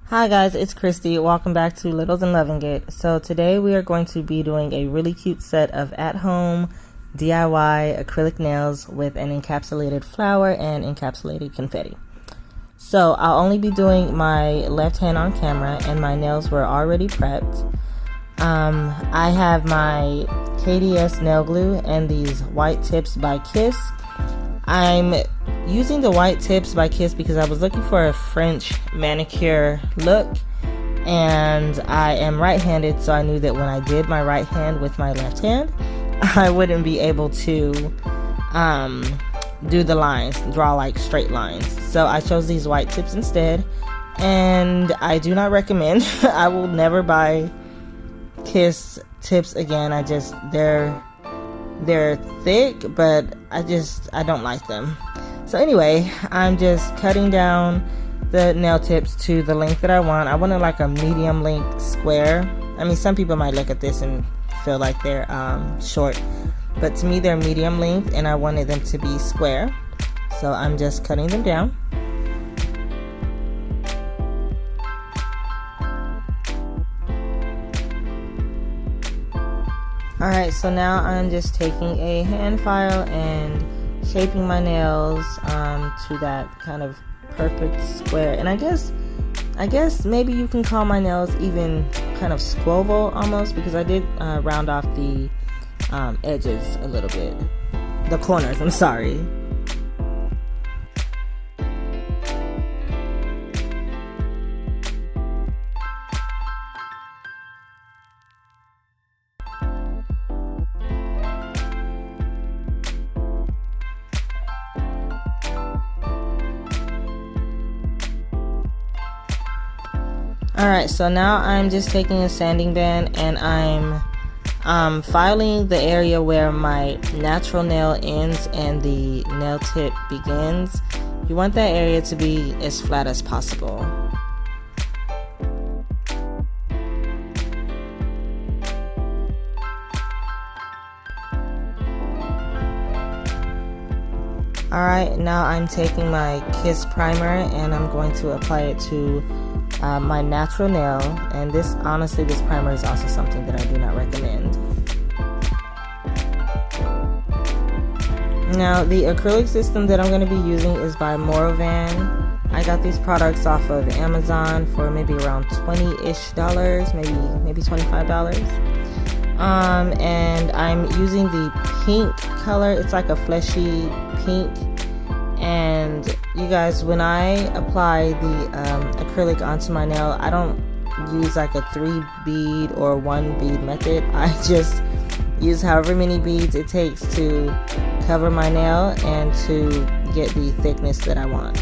Hi guys, it's Christy. Welcome back to Littles and Loving It. So today we are going to be doing a really cute set of at-home DIY acrylic nails with an encapsulated flower and encapsulated confetti. So I'll only be doing my left hand on camera and my nails were already prepped. I have my KDS nail glue and these white tips by Kiss. I'm using the white tips by Kiss because I was looking for a French manicure look, and I am right-handed, so I knew that when I did my right hand with my left hand, I wouldn't be able to do the lines, draw like straight lines. So I chose these white tips instead, and I do not recommend. I will never buy Kiss tips again. They're thick, but I don't like them. So anyway, I'm just cutting down the nail tips to the length that I want. I wanted like a medium length square. I mean, some people might look at this and feel like they're short, but to me they're medium length and I wanted them to be square. So I'm just cutting them down. Alright, so now I'm just taking a hand file and shaping my nails to that kind of perfect square. And I guess maybe you can call my nails even kind of squoval almost, because I did round off the edges a little bit. The corners, I'm sorry. Alright, so now I'm just taking a sanding band and I'm filing the area where my natural nail ends and the nail tip begins. You want that area to be as flat as possible. Alright, now I'm taking my Kiss primer and I'm going to apply it to my natural nail, and this primer is also something that I do not recommend. Now the acrylic system that I'm going to be using is by Morovan. I got these products off of Amazon for maybe around $20-ish, maybe $25. And I'm using the pink color. It's like a fleshy pink. And you guys, when I apply the acrylic onto my nail, I don't use like a 3-bead or 1-bead method. I just use however many beads it takes to cover my nail and to get the thickness that I want.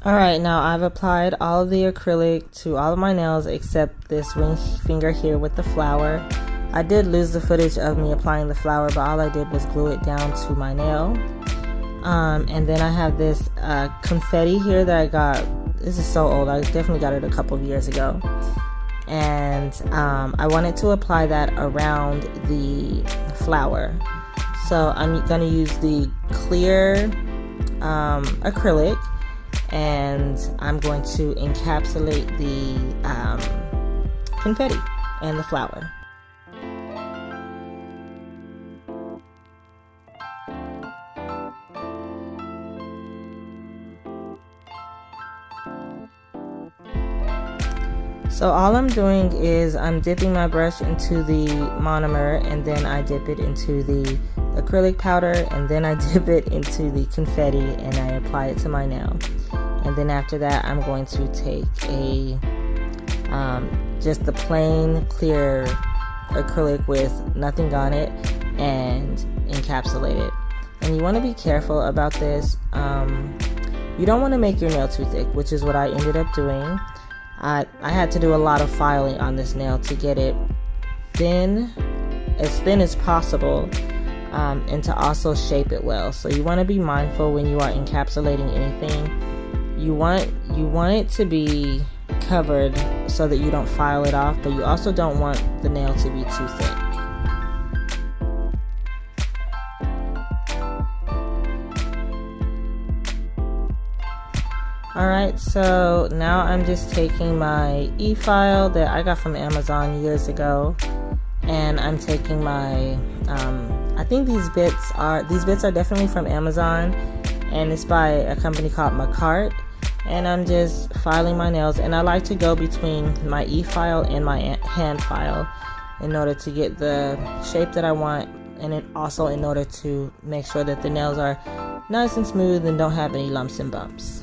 Alright, now I've applied all of the acrylic to all of my nails except this ring finger here with the flower. I did lose the footage of me applying the flower, but all I did was glue it down to my nail. And then I have this confetti here that I got. This is so old. I definitely got it a couple of years ago. And I wanted to apply that around the flower. So I'm going to use the clear acrylic, and I'm going to encapsulate the confetti and the flower. So all I'm doing is I'm dipping my brush into the monomer, and then I dip it into the acrylic powder, and then I dip it into the confetti and I apply it to my nail. And then after that, I'm going to take a just the plain clear acrylic with nothing on it and encapsulated. And you want to be careful about this. You don't want to make your nail too thick, which is what I ended up doing. I had to do a lot of filing on this nail to get it thin as possible, and to also shape it well. So you want to be mindful when you are encapsulating anything. You want it to be covered so that you don't file it off, but you also don't want the nail to be too thick. Alright, so now I'm just taking my e-file that I got from Amazon years ago, and I'm taking my I think these bits are definitely from Amazon, and it's by a company called Macart. And I'm just filing my nails, and I like to go between my e-file and my hand file in order to get the shape that I want, and then also in order to make sure that the nails are nice and smooth and don't have any lumps and bumps.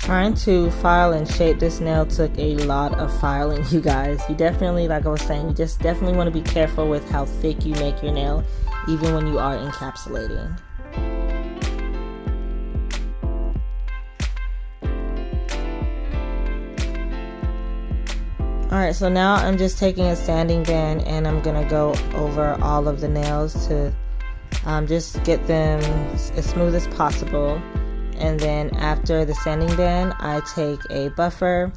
Trying to file and shape this nail took a lot of filing, you guys. You definitely, like I was saying, you just definitely want to be careful with how thick you make your nail, even when you are encapsulating. Alright, so now I'm just taking a sanding band and I'm gonna go over all of the nails to just get them as smooth as possible. And then after the sanding band, I take a buffer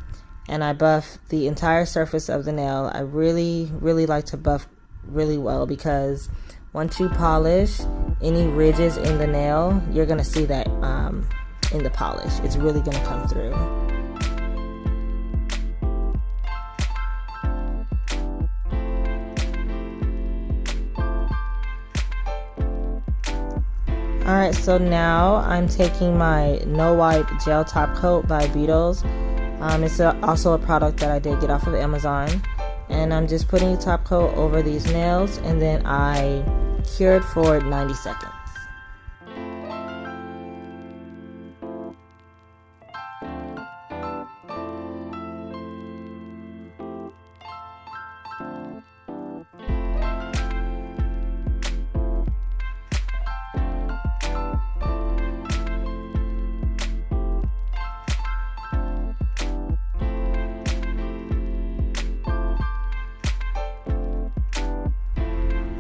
and I buff the entire surface of the nail. I really like to buff really well, because once you polish, any ridges in the nail, you're gonna see that in the polish. It's really gonna come through. Alright, so now I'm taking my No Wipe Gel Top Coat by Beetles. It's also a product that I did get off of Amazon. And I'm just putting a top coat over these nails, and then I cured for 90 seconds.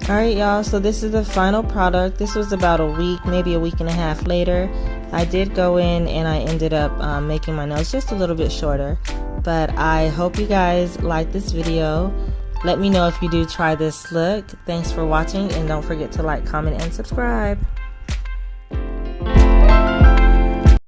Alright y'all, so this is the final product. This was about a week, maybe a week and a half later. I did go in and I ended up making my nails just a little bit shorter. But I hope you guys like this video. Let me know if you do try this look. Thanks for watching, and don't forget to like, comment, and subscribe.